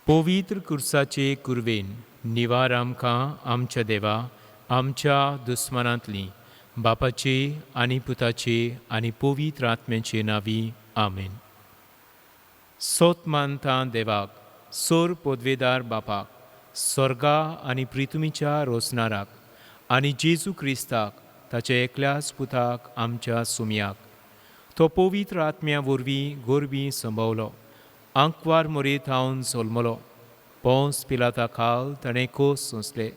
पवित्र कुर्साचे कुरवेन निवार आमकां आमच्या देवा आमच्या दुस्मनांतली बापाचे आनी पुताचे आनी पवित्र आत्म्याचे नांवी आमेन. सोत मानता देवाक, सोर पदवेदार बापाक, स्वर्गा आनी पृथ्वीच्या रोसणाराक आनी जेजू क्रिस्ताक ताच्या एकल्याच पुताक आमच्या सुमयाक तो पवित्र आत्म्या वरवीं गोरबी संभवलो, आंकवार मोरीत हांवन जल्मलो, पोंस पिलाता खाल ताणें कोस सोंसले,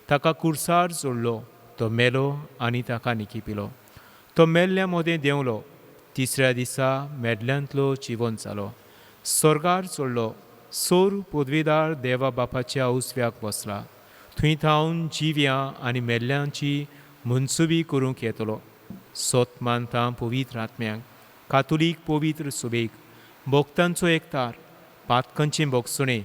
ताका कुर्सार जोडलो, तो मेलो आनी ताका निखिपिलो, तो मेल्ल्या मोदें देंवलो, तिसऱ्या दिसा मेडल्यांतलो जिवंत जालो, स्वर्गार चडलो, सोर पदवेदार देवा बापाच्या उजव्याक बसला, थंय थावन जिव्यां आनी मेल्ल्यांची मनसुबी करूंक येतलो. सोत मानता पवित्र आत्म्याक, कातोलीक पवित्र सुबेक, भोगतांचो एकतार, पातकांचें भोगसणें,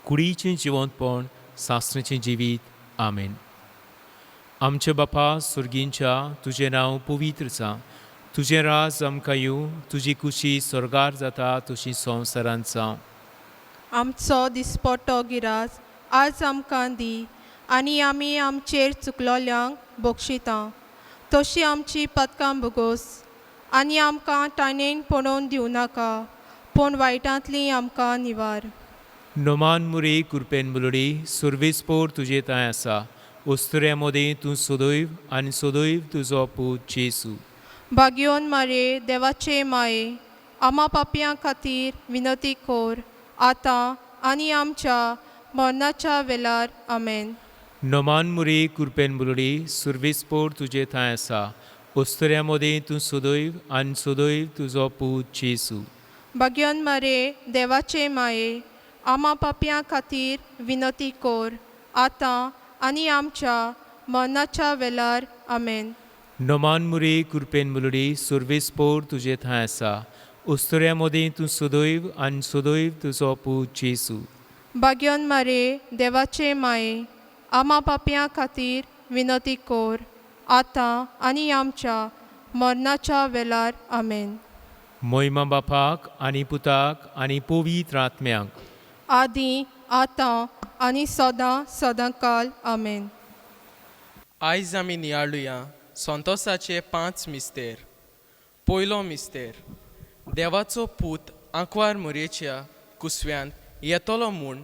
कुडीचें जिवंतपण, सासणेचें जिवीत. आमेन. आमचे बापा सुर्गींच्या, तुजें नांव पवित्र जावं, तुजें राज आमकां येवं, तुजी कुशी स्वर्गार जाता तशी संवसारांत जावं. आमचो दिसपट्टो गिरास आज आमकां दी, आनी आमी आमचेर चुकलोल्यांक बक्षिता, तशी आमची पदकां भोगोस, आनी आमकां टायणेन पडोवन दिवं नाका, पूण वायटांतली आमकां निवार. नोमान मुरे कुरपेन मुलडी सुर्वेस्पोर तुजे थंय आसा, उस्तुऱ्या मोदें तूं सदैव आनी सदैव तुजो पूत जेसू. भाग्योन मारे देवाचे माये, आमा पापयां खातीर विनती कोर, आतां आनी आमच्या मरणाच्या वेळार. आमेन. नोमान मुरे कुरपेन मुलडी सुर्वेस्पोर तुजे थंय आसा, उस्तुऱ्या मोदें तूं सदैव आनी सदैव तुजो पूत जेसू. भाग्योन मारे देवाचे माये, आमा पापयां खातीर विनती कोर, आतां आनी आमच्या मरणाच्या वेळार. आमेन. नोमान मुरे कुरपेन मुलडी सुर्वेस्पोर तुजे थंय आसा, उस्तुऱ्या मोदें तूं सदैव आनी सदैव तुजो पूत जेसू. भाग्योन मारे देवाचे माये, आमा पापयां खातीर विनती कोर, आतां आनी आमच्या मरणाच्या वेळार. आमेन. मोहिमा बापाक आनी पुताक आनी पवित्र आत्म्याक, आदी आतां आनी सदां सदांकाल. आमेन. आयज आमी नियाळुया संतोसाचे 5 मिस्तेर. पयलो मिस्तेर, देवाचो पूत आंकवार मोरयेच्या कुसव्यांत येतलो म्हूण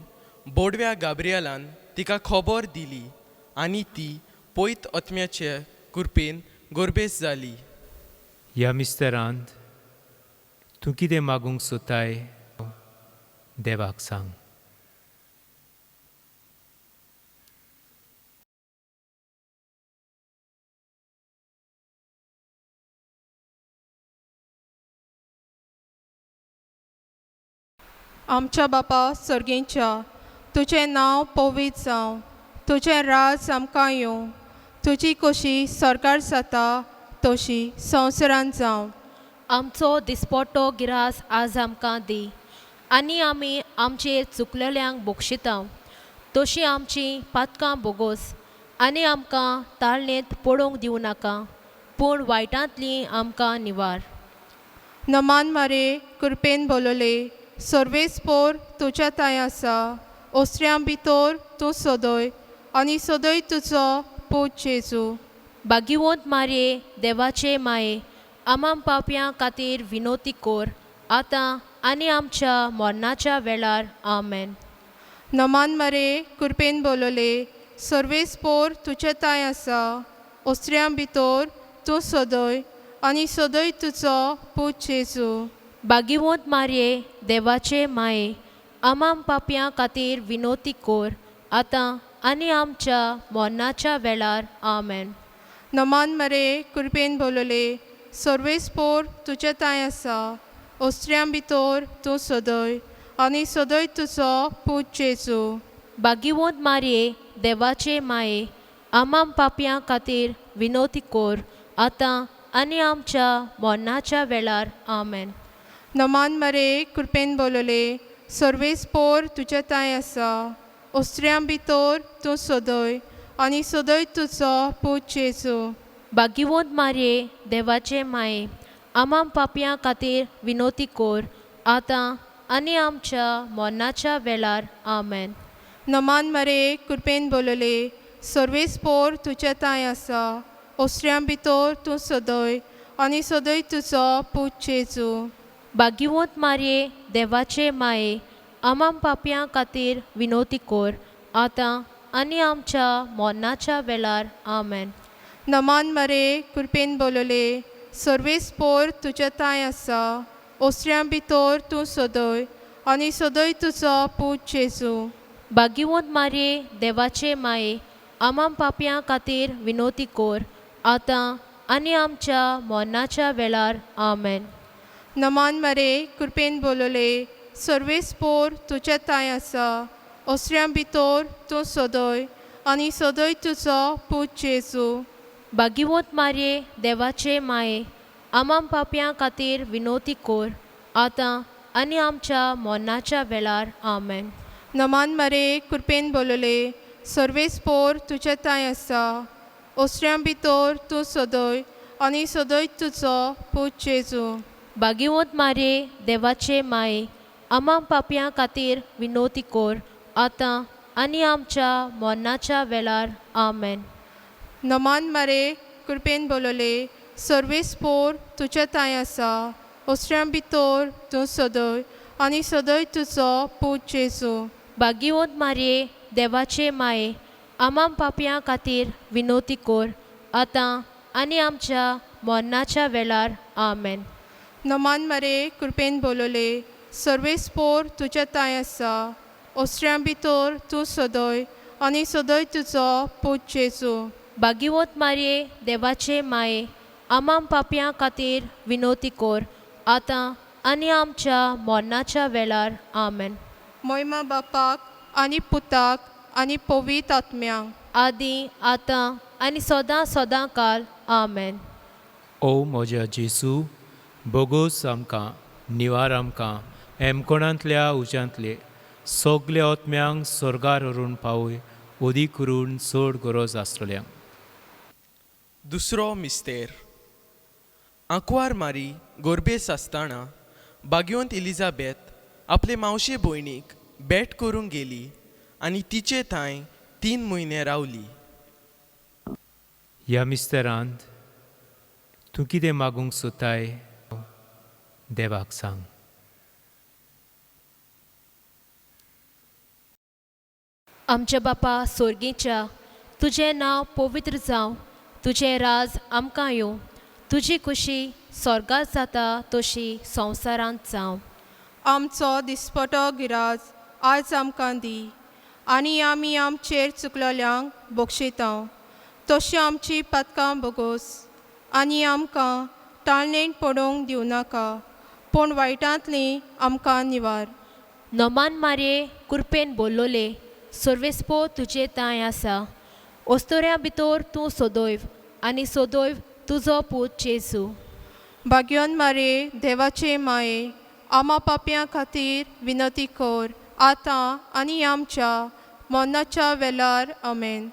बोडव्या गाब्रियेलान तिका खबर दिली, आनी ती पयत आत्म्याचे कृपेन गोरबेस जाली. ह्या मिस्तेरांत तूं कितें मागूंक सोदताय देवाक सांग. आमच्या बापा सर्गेंच्या, तुजें नांव पवित्र जावं, तुजें राज आमकां येवं, तुजी कशी स्वर्गार जाता तशी संवसारांत जावं. आमचो दिसपट्टो गिरास आज आमकां दी, आनी आमी आमचेर चुकलेल्यांक बक्षिता, तशी आमची पातकां बोगोस, आनी आमकां ताळणेंत पडोवंक दिवं नाका, पूण वायटांतली आमकां निवार. नमान मारे कृपेन बोलोले, सर्वेस्पोर तुज्या थंय आसा, ओस्त्र्यां भितर तूं सदय, आनी सदय तुजो पूत जेजू. भाग्यवंत मारये देवाचे माये, आमां पापयां खातीर विनोती कोर, आतां आनी आमच्या मरणाच्या वेळार. आमेन. नमान मारे कृपेन बोलोले, सर्वेस्पोर तुज्या थंय आसा, ओस्त्र्यां भितर तूं सदय, आनी सदय तुजो पूत जेजू. भाग्यवंत मारये देवाचे माये, आमां पापयां खातीर विनोती कोर, आतां आनी आमच्या मरणाच्या वेळार. आमेन. नमान मारे कृपेन बोलोले, सर्वेस्पोर तुज्या थंय आसा, ओस्त्र्यां भितर तूं सदय, आनी सदय तुजो पूत जेजू. भाग्यवंत मारये देवाचे माये, आमां पापयां खातीर विनोती कोर, आतां आनी आमच्या मरणाच्या वेळार. आमेन. नमान मारे कृपेन बोलोले, सर्वेस्पोर तुज्या थंय आसा, ओस्त्र्यां भितर तूं सदय, आनी सदय तुजो पूत जेजू. भाग्यवंत मारये देवाचे माये, आमां पापयां खातीर विनोती कोर, आतां आनी आमच्या मरणाच्या वेळार आमेन. नमान मरे कृपेन बोलले सर्वेस्पोर तुजे ताय आसा. ओसऱ्यां भितर तूं सदय आनी सदय तुजो पूत जेजू. भाग्यवंत मारये देवाचे माये आमां पापयां खातीर विनोती कोर आतां आनी आमच्या मरणाच्या वेळार आमेन. नमान मरे कृपेन बोलले सर्वेस्पोर तुजे ताय आसा. ओसऱ्यां भितर तूं सदय आनी सदय तुजो पूत जेजू. भाग्यवंत मारये देवाचे माये आमां पापयां खातीर विनोती कोर आतां आनी आमच्या मरणाच्या वेळार आमेन. नमान मरे कृपेन बोलले सर्वेस्पोर तुजे ताय आसा. ओसऱ्यां भितर तूं सदय आनी सदय तुजो पूत जेजू. भाग्यवंत मारये देवाचे माये आमां पापयां खातीर विनोती कोर आतां आनी आमच्या मरणाच्या वेळार आमेन. नमान मरे कृपेन बोलले सर्वेस्पोर तुजे ताय आसा. ओसऱ्यां भितर तूं सदय आनी सदय तुजो पूत जेजू. भाग्यवंत मारये देवाचे माये आमां पापयां खातीर विनोती कोर आतां आनी आमच्या मरणाच्या वेळार आमेन. नमान मरे कृपेन बोलले सर्वेस्पोर तुजे ताय आसा. ओसऱ्यां भितर तूं सदय आनी सदय तुजो पूत जेजू. भाग्यवंत मारये देवाचे माये आमां पापयां खातीर विनोती कोर आतां आनी आमच्या मरणाच्या वेळार आमेन. नमान मरे कृपेन बोलले सर्वेस्पोर तुजे ताय आसा. ओसऱ्यां भितर तूं सदय आनी सदय तुजो पूत जेजू. भाग्यवंत मारये देवाचे माये आमां पापयां खातीर विनोती कोर आतां आनी आमच्या मरणाच्या वेळार आमेन. मोयमा बापाक आनी पुताक आनी पवित्र आत्म्यांक आदी आतां आनी सदां सदां काल आमेन. ओ म्हज्या जेजू बोगोस आमकां निवार आमकां हेमकोणांतल्या उज्यांतले सगल्या ओतम्यांक स्वर्गार व्हरून पावय ओदी करून चड गरज आसतल्यांक. दुसरो मिस्तेर. आंकवार मारी गोरबेस आसतना भाग्यवंत इलिझाबेथ आपले मावशे भयणीक भेट करूंक गेली आनी तिचे थंय 3 म्हयने रावली. ह्या मिस्तेरांत तूं कितें मागूंक सोदताय देवाक सांग. आमच्या बापा स्वर्गीच्या तुजें नांव पवित्र जावं. तुजें राज आमकां येवं. तुजी खुशी स्वर्गांत जाता तशी संवसारांत जावं. आमचो दिसपटो गिराज आज आमकां दी आनी आमी आमचेर चुकलोल्यांक बक्षिता तशी आमची पदकां बोगोस आनी आमकां टाळणेंत पडोवंक दिवं नाका पूण वायटांतली आमकां निवार. नोमान मारये कृपेन बोल्लोले सर्वेस्पो तुजे ताय आसा. ओस्तोऱ्या भितर तूं सोदोयव आनी सोदोयव तुजो पूत जेजू. भाग्यवान मारे देवाचे माये आमा पापयां खातीर विनंती कर आतां आनी आमच्या मरणाच्या वेळार आमेन.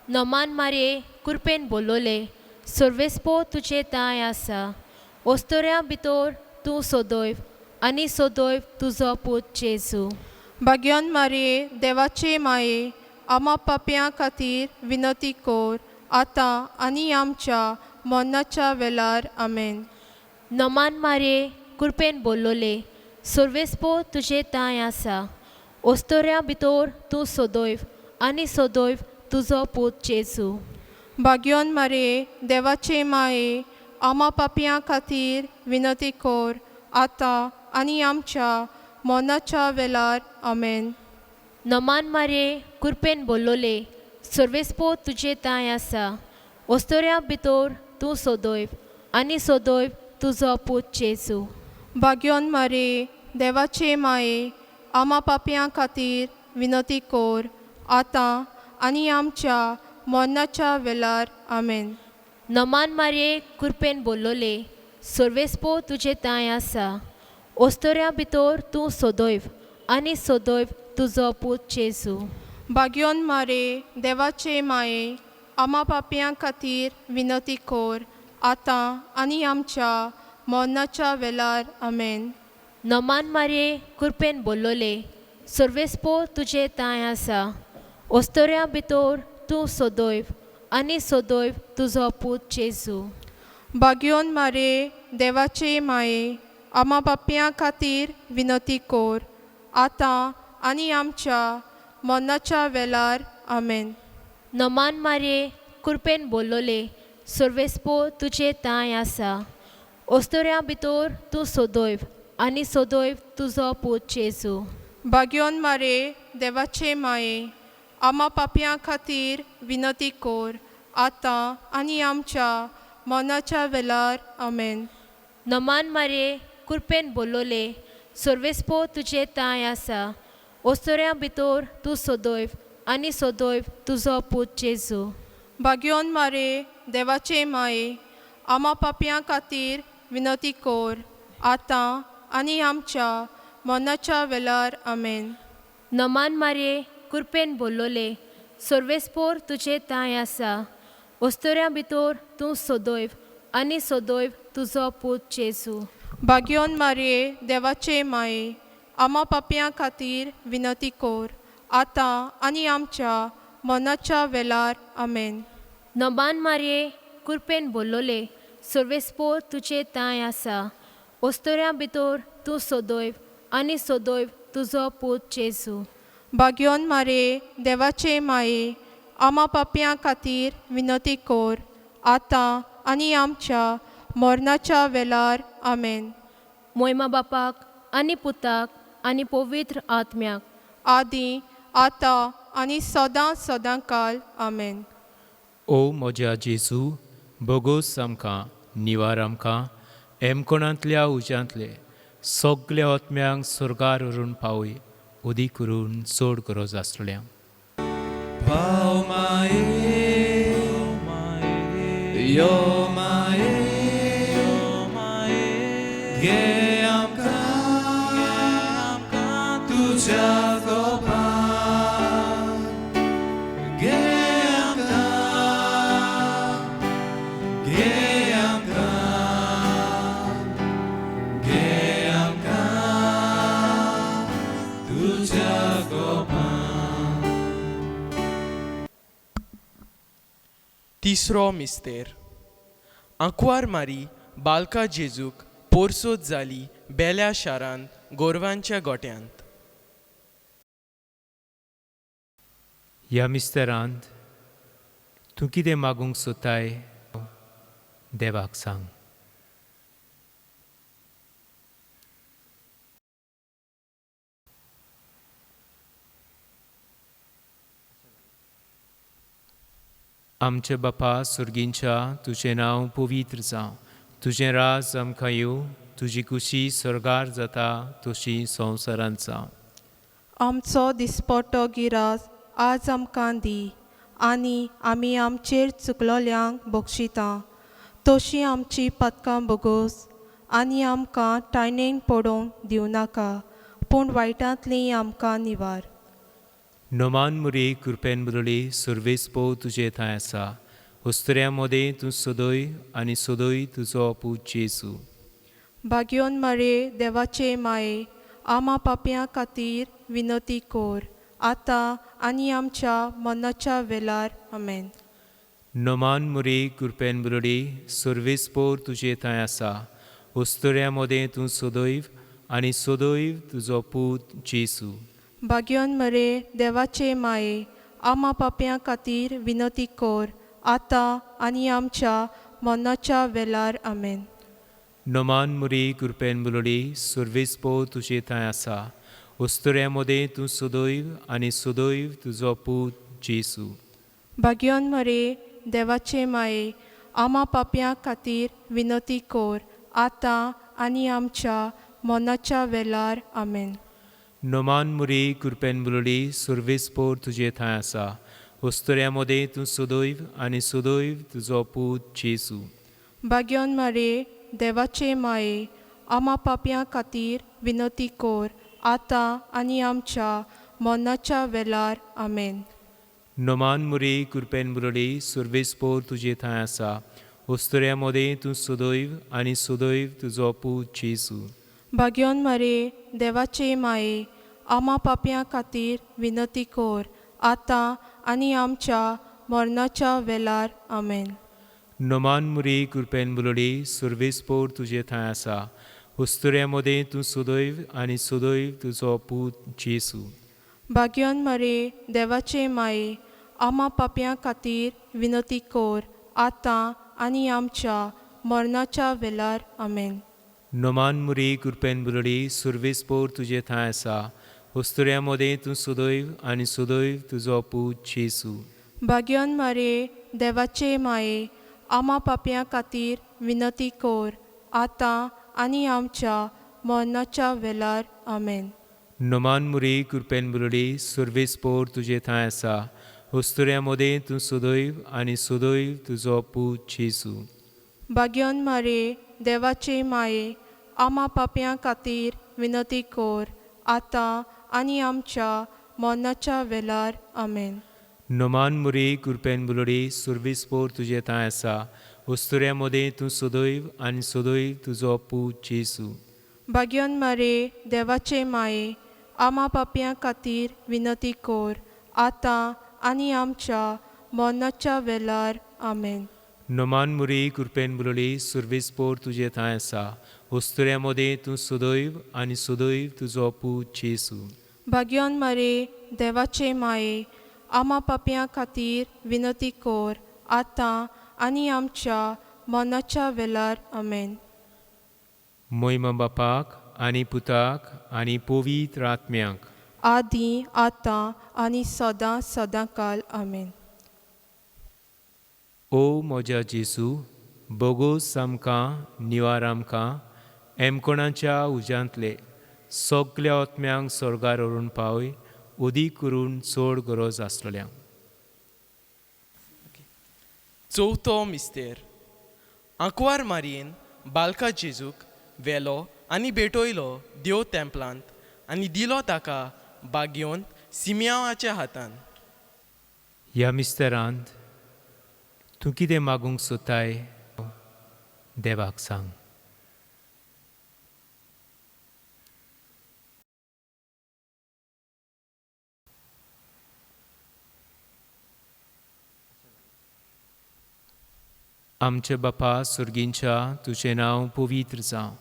नोमान मारये कृपेन बोल्लोले सर्वेस्पो तुजे ताय आसा. ओस्तोऱ्या भितर तूं सोदोयव आनी सोदोयव तुजो पूत जेजू. भाग्यवान मारये देवाचे माये आमा पापयां खातीर विनंती कर आतां आनी आमच्या मरणाच्या वेळार आमेन. नोमान मारये कृपेन बोल्लोले सर्वेस्पो तुजे ताय आसा. ओस्तोऱ्या भितर तूं सोदोयव आनी सोदोयव तुजो पूत जेजू. भाग्यवान मारये देवाचे माये आमा पापयां खातीर विनंती कर आतां आनी आमच्या मरणाच्या वेळार आमेन. नोमान मारये कृपेन बोल्लोले सर्वेस्पो तुजे ताय आसा. ओस्तोऱ्या भितर तूं सोदोयव आनी सोदोयव तुजो पूत जेजू. भाग्यवान मारये देवाचे माये आमा पापयां खातीर विनंती कर आतां आनी आमच्या मरणाच्या वेळार आमेन. नोमान मारये कृपेन बोल्लोले सर्वेस्पो तुजे ताय आसा. ओस्तोऱ्या भितर तूं सोदोयव आनी सोदोयव तुजो पूत जेजू. भाग्यवान मारये देवाचे माये आमा पापयां खातीर विनंती कर आतां आनी आमच्या मरणाच्या वेळार आमेन. नमान मारे कृपेन बोल्लोले सर्वेस्पो तुजे ताय आसा ओस्तोऱ्या भितर तूं सदैव आनी सदैव तुजो पूत जेजू. भाग्योन मारे देवाचे माये आमा बापयां खातीर विनंती कोर आतां आनी आमच्या मरणाच्या वेळार आमेन. नमान मारे कृपेन बोल्लोले सर्वेस्पो तुजे ताय आसा ओस्तोऱ्या भितर तूं सदैव आनी सदैव तुजो पूत जेजू. भाग्योन मारे देवाचे माये आमा पापयां खातीर विनंती कोर आतां आनी आमच्या मरणाच्या वेळार आमेन. नमान मारे कृपेन बोल्लोले सर्वेस्पो तुजे ताय आसा ओस्तोऱ्या भितर तूं सदैव आनी सदैव तुजो पूत जेजू. भाग्योन मारे देवाचे माये आमा पापयां खातीर विनंती कोर आतां आनी आमच्या मरणाच्या वेळार आमेन. नमान मारे कृपेन बोल्लोले सर्वेस्पोर तुजे ताय आसा ओस्तोऱ्या भितर तूं सदैव आनी सदैव तुजो पूत जेजू. भाग्योन मारे देवाचे माये आमा पापयां खातीर विनंती कोर आतां आनी आमच्या मरणाच्या वेळार आमेन. नमान मारे कृपेन बोल्लोले सर्वेस्पोर तुजे ताय आसा ओस्तोऱ्या भितर तूं सदैव आनी सदैव तुजो पूत जेजू. भाग्योन मारे देवाचे माये आमा पापयां खातीर विनंती कोर आतां आनी आमच्या मरणाच्या वेळार आमेन. मोयमा बापाक आनी पुताक आनी पवित्र आत्म्याक आदी आतां आनी सदां सदां काल आमेन. ओ म्हज्या जेजू बोगोस आमकां निवार आमकां एमकोणांतल्या उज्यांतले सगल्या आत्म्यांक स्वर्गार व्हरून पावय उदी करून चड गरज आसलेल्या. पाव माये यो माये घे आमकां तुज्या गोपान घे आमकां तुज्या गोपान. तिसरो मिस्तेर. आंकवार मारी बालका जेजूक पोरसोद जाली बेल्या शारांत गोरवांच्या गोट्यांत. ह्या मिस्तेरांत तूं कितें मागूंक सोदताय देवाक सांग. आमचे बापा सुर्गींच्या तुजें नांव पवित्र जावं तुजें राज आमकां येवं तुजी कुशी स्वर्गार जाता तशी संवसारांत जावं. आमचो दिसपट्टो गिरास आज आमकां दी आनी आमी आमचेर चुकलोल्यांक बक्षिता तशीं आमची पदकां बोगोस आनी आमकां टायणेन पडोवंक दिवं नाका पूण वायटांतलीं आमकां निवार. नोमान मुरे कृपेन बरोली सर्वेस्पो तुजे थंय आसा उस्तऱ्या मोदें तूं सदोय आनी सदोय तुजो पूत जेजू. भाग्योन मारे देवाचे माये आमा पापयां खातीर विनंती कोर आतां आनी आमच्या मरणाच्या वेळार आमेन. नोमान मुरे कृपेन बरोली सर्वेस्पो तुजे थंय आसा उस्तऱ्या मोदें तूं सदैव आनी सदैव तुजो पूत जेजू. भाग्योन मरे देवाचे माये आमा पापयां खातीर विनंती कोर आतां आनी आमच्या मरणाच्या वेळार आमेन. नोमान मुरे कृपेन बरोली सर्वेस्पो तुजे थंय आसा उस्तऱ्या मोदें तूं सदैव आनी सदैव तुजो पूत जेजू. भाग्योन मरे देवाचे माये आमा पापयां खातीर विनंती कोर आतां आनी आमच्या मरणाच्या वेळार आमेन. नोमान मुरे कृपेन बरोली सर्वेस्पो तुजे थंय आसा उस्तऱ्या मोदें तूं सदैव आनी सदैव तुजो पूत जेजू. भाग्योन मरे देवाचे माये आमा पापयां खातीर विनंती कोर आतां आनी आमच्या मरणाच्या वेळार आमेन. नोमान मुरे कृपेन बरोली सर्वेस्पो तुजे थंय आसा उस्तऱ्या मोदें तूं सदैव आनी सदैव तुजो पूत जेजू. भाग्योन मरे देवाचे माये आमा पापयां खातीर विनती कोर आतां आनी आमच्या मरणाच्या वेळार आमेन. नोमान मुरी कृपेन बुलोडी सुर्वेस्पोर तुजे थंय आसा. उस्तुऱ्या मोदें तूं सुदैव आनी सुदैव तुजो पूत जेसू. भाग्योन मरे देवाचे माये आमा पापयां खातीर विनती कोर आतां आनी आमच्या मरणाच्या वेळार आमेन. नोमान मुरी कृपेन बुलोडी सुर्वेस्पोर तुजे थंय आसा. उस्तुऱ्या मोदें तूं सुदैव आनी सुदैव तुजो पूत जेसू. भाग्योन मरे देवाचे माये आमा पापयां खातीर विनती कोर आतां आनी आमच्या मरणाच्या वेळार आमेन. नोमान मुरी कृपेन बुलोडी सुर्वेस्पोर तुजे थंय आसा. उस्तुऱ्या मोदें तूं सुदैव आनी सुदैव तुजो पूत जेसू. भाग्योन मरे देवाचे माये आमा पापयां खातीर विनती कोर आतां आनी आमच्या मरणाच्या वेळार आमेन. नोमान मुरी कृपेन बुलोडी सुर्वेस्पोर तुजे थंय आसा. उस्तुऱ्या मोदें तूं सुदैव आनी सुदैव तुजो पूत जेसू. भाग्योन मरे देवाचे माये आमा पापयां खातीर विनती कोर आतां आनी आमच्या मरणाच्या वेळार आमेन. नोमान मुरी कृपेन बुलोडी सुर्वेस्पोर तुजे थंय आसा. उस्तुऱ्या मोदें तूं सुदैव आनी सुदैव तुजो पूत जेसू. भाग्योन मरे देवाचे माये आमा पापयां खातीर विनती कोर आतां आनी आमच्या मरणाच्या वेळार आमेन. मोयमा बापाक आनी पुताक आनी पवित्र आत्म्याक आदीं आतां आनी सदां सदां काल आमेन. ओ म्हज्या जेसू, बोगोस आमकां निवार आमकां एमकोणाच्या उज्यांतले सगल्या आत्म्यांक स्वर्गार व्हरून पावय उदीक करून चड गरज आसलेल्यांक. चवथो मिस्तेर. आंकवार मारयेन बालका जेजूक वेलो आनी भेटयलो देव तेंपलांत आनी दिलो ताका बागयोन सिमियांवाच्या हातान. ह्या मिस्तेरांत तूं कितें मागूंक सोदताय देवाक सांग. आमचे बापा सुर्गींच्या तुजें नांव पवित्र जावं.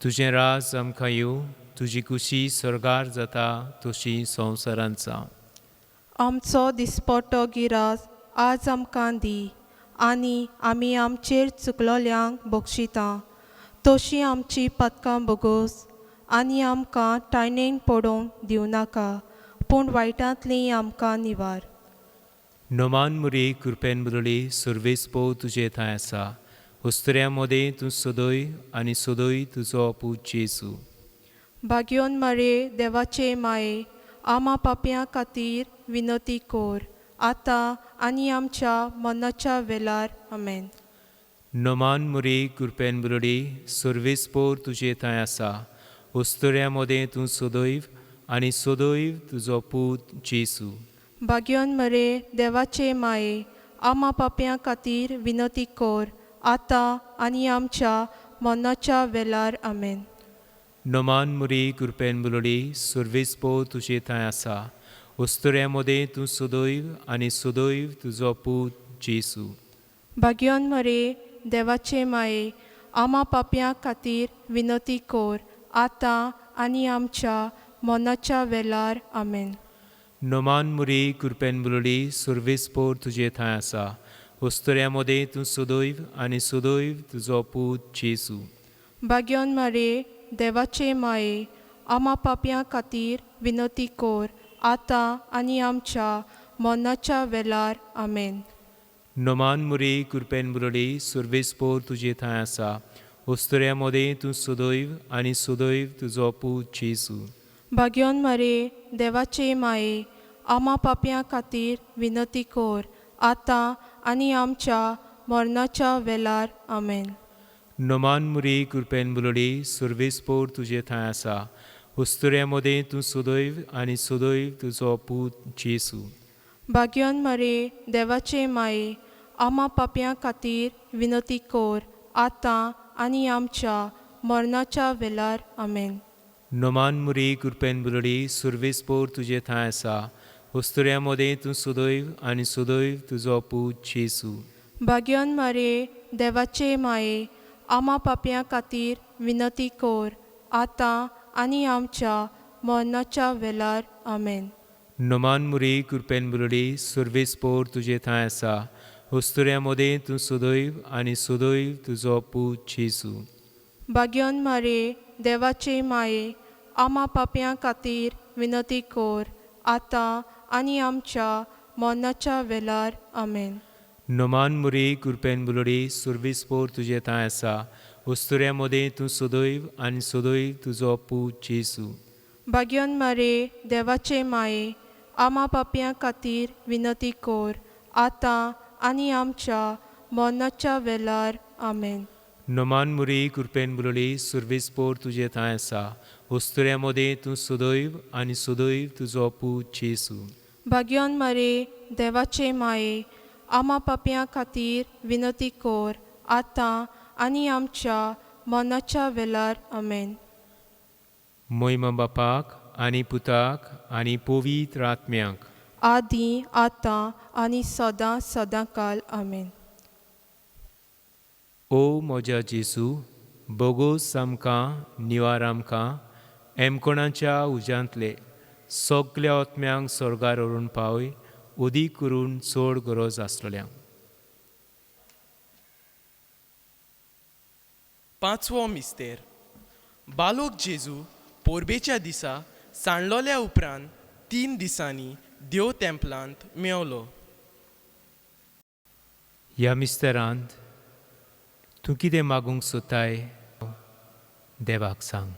तुजें राज आमकां येवं. तुजी कुशी स्वर्गार जाता तशी संवसारांत जावं. आमचो दिसपट्टो गिरास आज आमकां दी आनी आमी आमचेर चुकलोल्यांक बक्षिता तशीं आमची पदकां बोगोस आनी आमकां टायणेन पडोवंक दिवं नाका पूण वायटांतलीं आमकां निवार. नोमान मुरी कृपेन बुलोडी सुर्वेस्पो तुजे थंय आसा. उस्तुऱ्या मोदें तूं सुदैव आनी सुदैव तुजो पूत जेसू. भाग्योन मरे देवाचे माये आमा पापयां खातीर विनती कोर आतां आनी आमच्या मरणाच्या वेळार आमेन. नोमान मुरी कृपेन बुलोडी सुर्वेस्पोर तुजे थंय आसा. उस्तुऱ्या मोदें तूं सुदैव आनी सुदैव तुजो पूत जेसू. भाग्योन मरे देवाचे माये आमा पापयां खातीर विनती कोर आतां आनी आमच्या मरणाच्या वेळार आमेन. नोमान मुरी कृपेन बुलोडी सुर्वेस्पो तुजे थंय आसा. उस्तुऱ्या मोदें तूं सुदैव आनी सुदैव तुजो पूत जेसू. भाग्योन मरे देवाचे माये आमा पापयां खातीर विनती कोर आतां आनी आमच्या मरणाच्या वेळार आमेन. नोमान मुरी कृपेन बुलोडी सुर्वेस्पोर तुजे थंय आसा. उस्तुऱ्या मोदें तूं सुदैव आनी सुदैव तुजो पूत जेसू. भाग्योन मरे देवाचे माये आमा पापयां खातीर विनती कोर आतां आनी आमच्या मरणाच्या वेळार आमेन. नोमान मुरी कृपेन बुलोडी सुर्वेस्पोर तुजे थंय आसा. उस्तुऱ्या मोदें तूं सुदैव आनी सुदैव तुजो पूत जेसू. भाग्योन मरे देवाचे माये आमा पापयां खातीर विनती कोर आतां आनी आमच्या मरणाच्या वेळार आमेन. नोमान मुरी कृपेन बुलोडी सुर्वेस्पोर तुजे थंय आसा. उस्तुऱ्या मोदें तूं सुदैव आनी सुदैव तुजो पूत जेसू. भाग्योन मरे देवाचे माये आमा पापयां खातीर विनती कोर आतां आनी आमच्या मरणाच्या वेळार आमेन. नोमान मुरी कृपेन बुलडी सुर्विस्पोर तुजे थंय आसा उस्तुऱ्या मोदे तूं सुदैव आनी सुदैव तुजो पूत जेसू. भाग्यवान मारे देवाचे माये आमा पापयां खातीर विनती कोर आतां आनी आमच्या मरणाच्या वेळार आमेन. नोमान मुरी कृपेन बुलडी सुर्विस्पोर तुजे थंय आसा उस्तुऱ्या मोदे तूं सुदैव आनी सुदैव तुजो पूत जेसू. भाग्यवान मारे देवाचे माये आमा पापयां खातीर विनती कोर आतां आनी आमच्या मरणाच्या वेळार आमेन. नोमान मुरी कृपेन बुलडी सुर्विस्पोर तुजे थंय आसा उस्तुऱ्या मोदे तूं सुदैव आनी सुदैव तुजो पूत जेसू. भाग्यवान मारे देवाचे माये आमा पापयां खातीर विनती कोर आतां आनी आमच्या मरणाच्या वेळार आमेन. नोमान मुरी कृपेन बुलडी सुर्विस्पोर तुजे थंय आसा उस्तुऱ्या मोदे तूं सुदैव आनी सुदैव तुजो पूत जेसू. भाग्यवान मारे देवाचे माये आमा पापयां खातीर विनती कोर आतां आनी आमच्या मरणाच्या वेळार आमेन. मोयमा बापाक आनी पुताक आनी पवित्र आत्म्याक आदी आतां आनी सदां सदां काल आमेन. ओ म्हज्या जेसू बोगोस आमकां निवार आमकां एमकोणाच्या उज्यांतले सगल्या आत्म्यांक स्वर्गार व्हरून पावय उदीक करून चड गरज आसलेल्यांक. पांचवो मिस्तेर. बालोक जेजू पोरबेच्या दिसा सांडलोल्या उपरांत 3 दिसांनी देव तेंपलांत मेवलो. ह्या मिस्तेरांत तूं कितें मागूंक सोदताय देवाक सांग.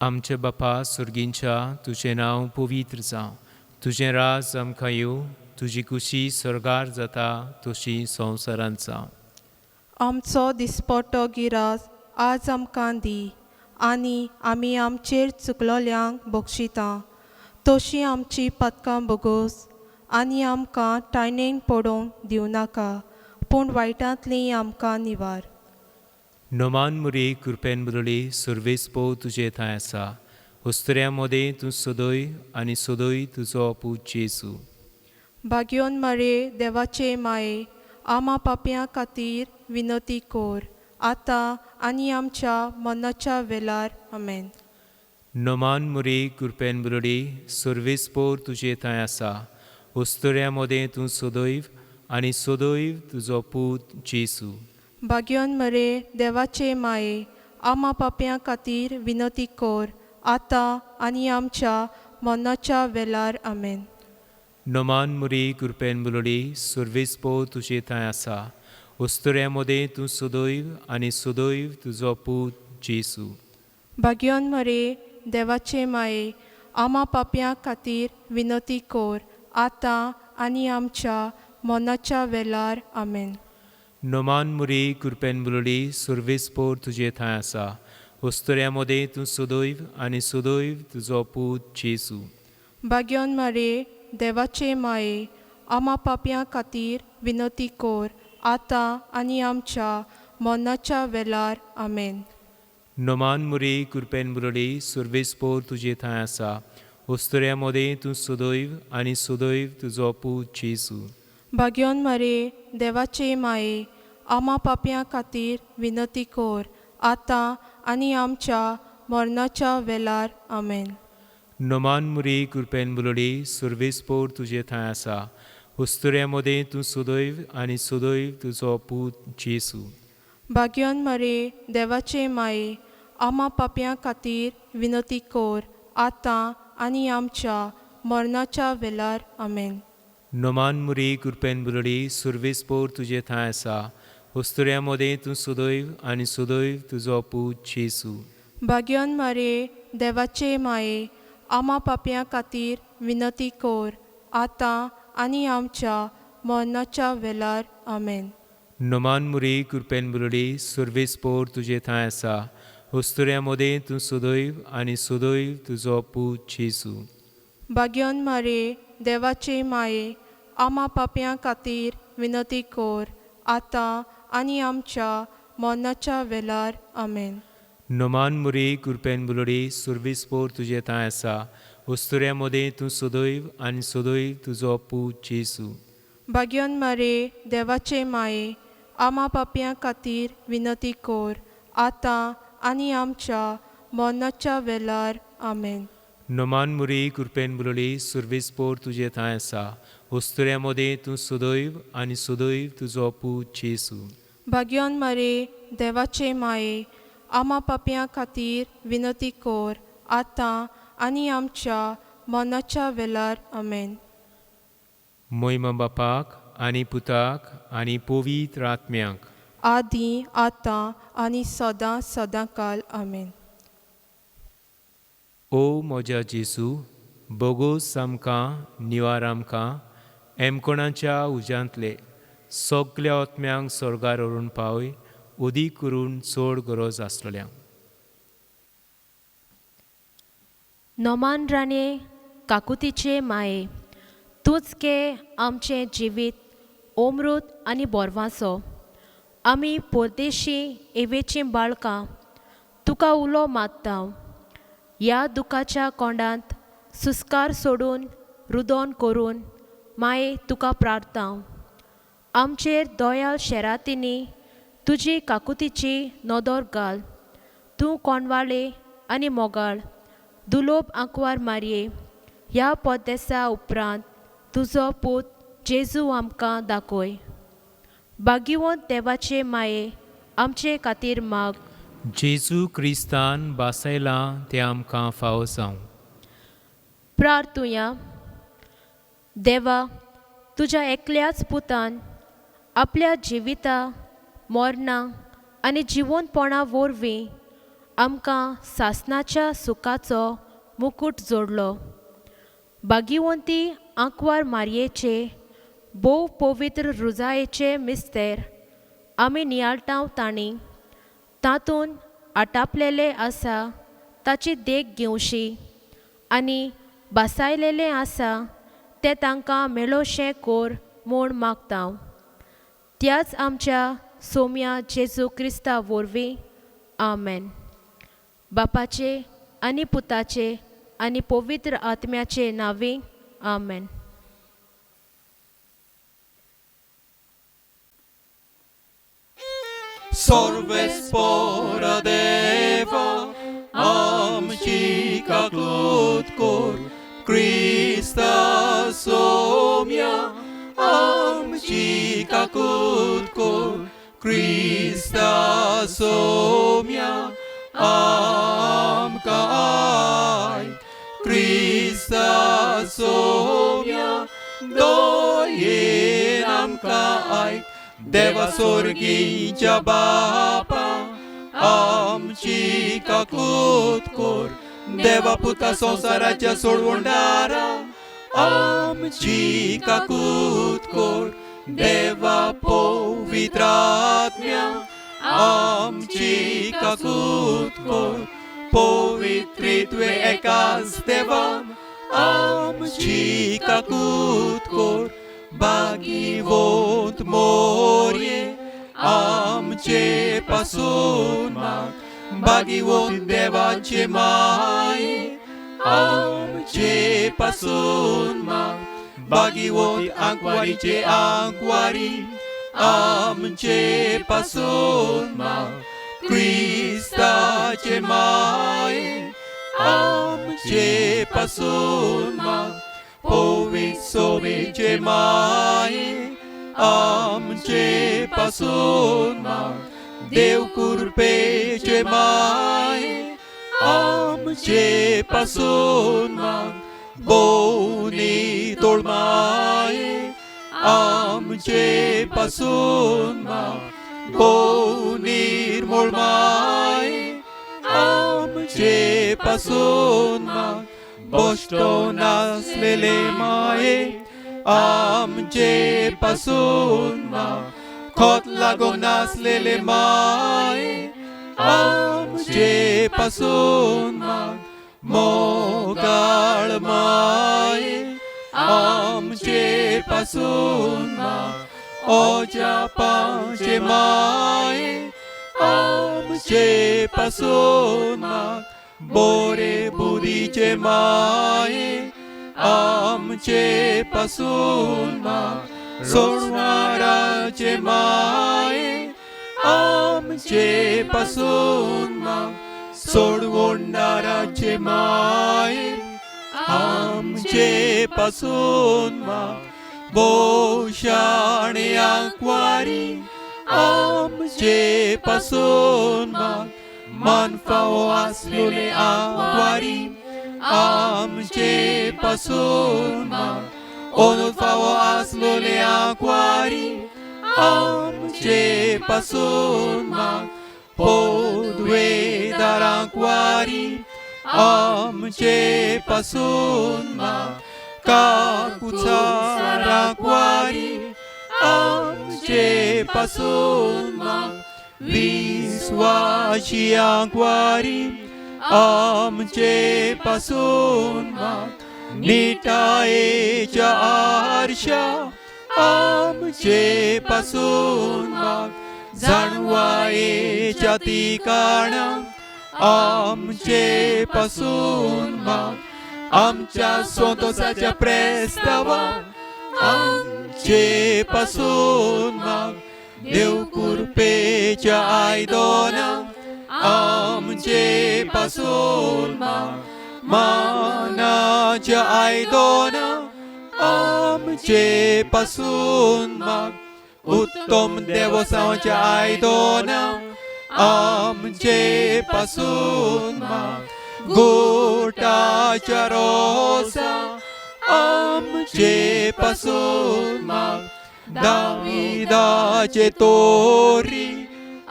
आमचे बापा सुर्गींच्या तुजें नांव पवित्र जावं. तुजें राज आमकां येवं. तुजी कुशी स्वर्गार जाता तशी संवसारांत जावं. आमचो दिसपट्टो गिरास आज आमकां दी आनी आमी आमचेर चुकलोल्यांक बक्षिता तशीं आमची पदकां बोगोस आनी आमकां टायणेन पडोवंक दिवं नाका पूण वायटांतलीं आमकां निवार. नोमान मुरी कृपेन बुलडी सुर्विस्पो तुजे थंय आसा उस्तुऱ्या मोदे तूं सुदैव आनी सुदैव तुजो पूत जेसू. भाग्यवान मारे देवाचे माये आमा पापयां खातीर विनती कोर आतां आनी आमच्या मरणाच्या वेळार आमेन. नोमान मुरी कृपेन बुलडी सुर्विस्पोर तुजे थंय आसा उस्तुऱ्या मोदे तूं सुदैव आनी सुदैव तुजो पूत जेसू. भाग्यवान मरे देवाचे माये आमा पापयां खातीर विनती कोर आतां आनी आमच्या मरणाच्या वेळार आमेन. नोमान मुरी कृपेन बुलडी सुर्विस्पो तुजे थंय आसा उस्तुऱ्या मोदे तूं सुदैव आनी सुदैव तुजो पूत जेसू. भाग्यवान मरे देवाचे माये आमा पापयां खातीर विनती कोर आतां आनी आमच्या मरणाच्या वेळार आमेन. नोमान मुरी कृपेन बुलडी सुर्विस्पोर तुजे थंय आसा उस्तुऱ्या मोदे तूं सुदैव आनी सुदैव तुजो पूत जेसू. भाग्यवान मरे देवाचे माये आमा पापयां खातीर विनती कोर आतां आनी आमच्या मरणाच्या वेळार आमेन. नोमान मुरी कृपेन बुलडी सुर्विस्पोर तुजे थंय आसा उस्तुऱ्या मोदे तूं सुदैव आनी सुदैव तुजो पूत जेसू. भाग्यवान मरे देवाचे माये आमा पापयां खातीर विनती कोर आतां आनी आमच्या मरणाच्या वेळार आमेन. नोमान मुरी कृपेन बुलडी सुर्विस्पोर तुजे थंय आसा उस्तुऱ्या मोदे तूं सुदैव आनी सुदैव तुजो पूत जेसू. भाग्यवान मरे देवाचे माये आमा पापयां खातीर विनती कोर आतां आनी आमच्या मरणाच्या वेळार आमेन. नोमान मुरी कृपेन बुलडी सुर्विस्पोर तुजे थंय आसा उस्तुऱ्या मोदे तूं सुदैव आनी सुदैव तुजो पूत जेसू. भाग्यवान मरे देवाचे माये आमा पापयां खातीर विनती कोर आतां आनी आमच्या मरणाच्या वेळार आमेन. नोमान मुरी कृपेन बुलडी सुर्विस्पोर तुजे थंय आसा उस्तुऱ्यामध्ये तूं सदैव आनी सदैव तुजो पूत जेजू. भाग्यवान मारे देवाचे माये आमा पाप्यां खातीर विनंती कोर आतां आनी आमच्या मरणाच्या वेळार आमेन. नोमान मुरी कुरपेन बुलोडी सुर्विस्पोर तुजे थंय आसा. उस्तुऱ्यामध्ये तूं सदैव आनी सदैव तुजो पूत जेजू. भाग्यवान मारे देवाचे माये आमा पाप्यां खातीर विनंती कोर आतां आनी आमच्या मरणाच्या वेळार आमेन. नोमान मुरी कुरपेन बुलोडी सुर्विस्पोर तुजे थंय आसा. उस्तुऱ्यामध्ये तूं सदैव आनी सदैव तुजो पूत जेजू. भाग्यवान मारे देवाचे माये आमा पाप्यां खातीर विनंती कोर आतां आनी आमच्या मरणाच्या वेळार आमेन. मोहिमा बापाक आनी पुताक आनी पवित्र आत्म्याक. आदी आतां आनी सदां सदांकाल आमेन. ओ म्हज्या जेजू, बोगोस आमकां निवार आमकां एमकोणाच्या उज्यांतले सगल्या आत्म्यांक स्वर्गार व्हरून पावय, उदीक करून चड गरज आसलेल्यांक. नोमान राणे काकुतीचे माये तूंच के आमचें जिवीत ओमृत आनी बोरवांचो. आमी परदेशी एवेचीं बाळकां तुका उलो मागता. ह्या दुखाच्या कोंडांत सुस्कार सोडून रुदोन करून माये तुका प्रार्थना. आमचेर दोयाल शेरातीनी तुजी काकुतीची नदर घाल. तूं कोणवाळे आनी मोगाळ दुलोब आंकवार मारये ह्या पोद्देसा उपरांत तुजो पूत जेजू आमकां दाखय. भाग्यवंत देवाचे माये आमचे खातीर माग. जेजू क्रिस्तान बासायलां तें आमकां फावो जावं. प्रार्थुया. देवा, तुज्या एकल्याच पुतान आपल्या जिविता मरणा आनी जिवंतपणा वरवीं आमकां सासणाच्या सुखाचो मुकुट जोडलो. भाग्यवंती आंकवार मारयेचे भोव पवित्र रुजायेचे मिस्तेर आमी नियाळटाव तांणी तातूंत आटापलेले आसा ताची देख घेवशी आनी बासायलेलें आसा तें तांकां मेळोशें कोर म्हूण मागता. त्याच आमच्या सोम्या जेजू क्रिस्ता वरवीं आमेन. बापाचे आनी पुताचे आनी पवित्र आत्म्याचे नांवी आमेन. सर्वेस्परा देवा आमची काकूत कोर. क्रिस्ता सोम्या आमची काकूत कोर. क्रिस्ता सोम्या आमकां आयक. क्रिस्ता सोम्या दोयेन आमकां आयक. देवा स्वर्गीच्या बापा आमची काकूत कोर. देवा पुता संवसाराच्या सोडवणदारा आमची काकूत कोर. देवा पवित्र आत्म्या आमची काकूत कोर. पवित्रित्वे एकाच देवान आमची काकूत कोर. भाग्यवंत मोरये आमचे पासून माग. भाग्यवंत देवाचे माये आमचे पासून माग. भाग्यवंत आंकवारीचे आंकवारी आमचे पासून माग. क्रिस्ताचे माये आमचे पासून माग. पवित्र सोबेचे माये आमचे पासून माग. देव कुरपेचे माये आमचे पासून माग. बोनी तोळमाये आमचे पासून माग. निर्मळ माये आमचे पासून माग. बोश्टो नासलेले माये आमचे पासून माग. खोत लागून नासलेले माये आमचे पासून माग मोगाळ माये आमचे पासून माग ओजापाचे माये आमचे पासून माग बोरे बुदीचे माये आमचे पासून माग सोडणाराचे माये आमचे पासून माग सोडवणाराचे माये आमचे पासून माग बोशाणे आंकवारी आमचे पासून माग मानफाओ आसलेले आंकवारी आमचे पासून माग ओनफाओ आसलेले आंकवारी आमचे पासून माग पोदवेदार आंकवारी आमचे पासून माग काकुचार आंकवारी आमचे पासून माग विश्वाची आंकवारी आमचे पासून माग निटायेच्या आरशा आमचे पासून माग जाणवायेच्या ठिकाणा आमचे पासून माग आमच्या संतोषाच्या प्रेस्तावा आमचे पासून माग देव कृपेच्या आयदोना आमचे पासून माग मानाच्या आयदोना आमचे पासून माग उत्तम देवसांच्या आयदोना आमचे पासून माग गोटाच्या रोसा आमचे पासून माग दाविदाचे तोरी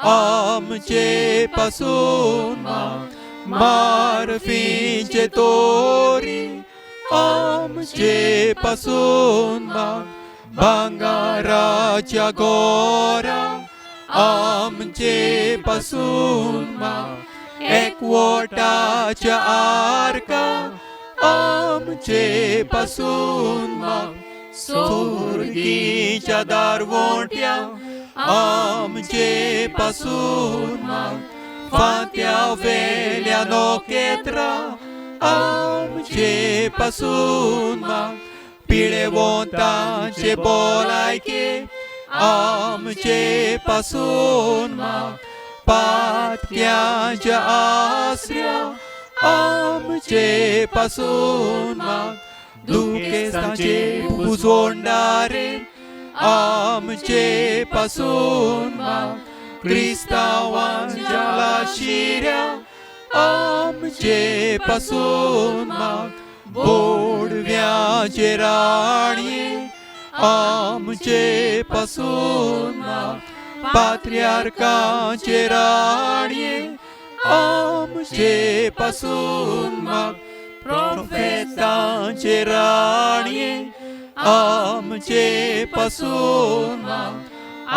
आमचे पासून माग मार्फीचे तोरी आमचे पासून माग भांगाराच्या गोरा आमचे पासून माग एकवटाच्या आरका आमचे पासून माग स्वर्गीच्या दारवोंट्या आमचे पासून माग फात्या वेल्या नोकेत्रा आमचे पासून माग पिळेवंतांचे बोलायके आमचे पासून माग पातक्यांच्या आसऱ्या आमचे पासून माग दुखेसांचे पुजोंडारे आमचे पासून माग क्रिस्तावांच्या लाशिऱ्या आमचे पासून माग बोडव्याचे राणये आमचे पासून माग पात्र्यार्काचे राणये आमचे पासून माग प्रोफेतांचे राणये आमचे पासून माग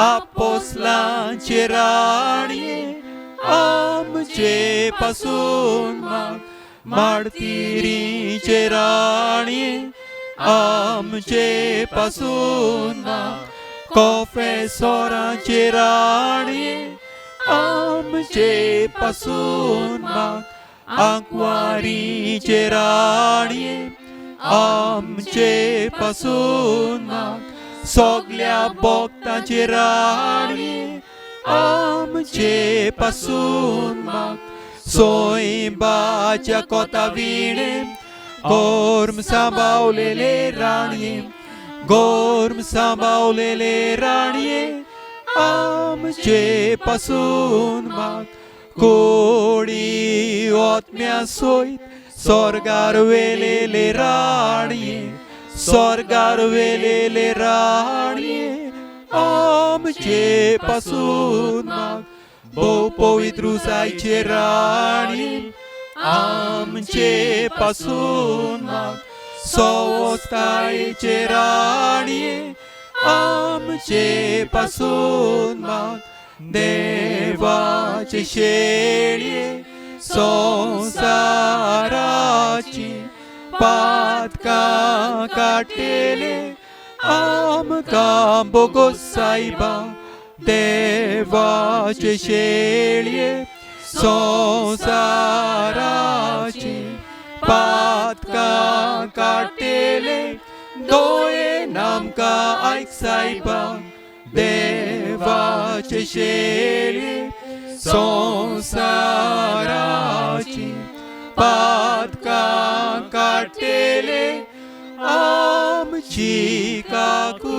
आपोस्लांचे राणये आमचे पासून माग मार्तिरीचे राणये आमचे पासून माग कॉफेसोरांचे राणये आमचे पासून माग आंकवारीचे राणये आमचे पासून माग सगल्या भक्तांचे राणये आमचे पासून माग सोयबाच्या कोता विणे गोर्म सांभाळलेले राणये गोर्म सांभाळलेले राणये आमचे पासून माग कोडी ओतम्या सोयत स्वर्गार वेलेले राणये स्वर्गार वेलेले राणये आमचे पासून माग भोव पवित्रुसायचे राणये आमचे पासून माग सवस्तायचे राणये आमचे पासून माग देवाचे शेळये संसाराची पातकां काटेले आमकां बोगोस सायबा देवाचे शेळये संसाराची पातकां काटेले दोळेन आमकां आयक सायबा देवाचे शेळये संसाराची पातकां काटेले आमची काकू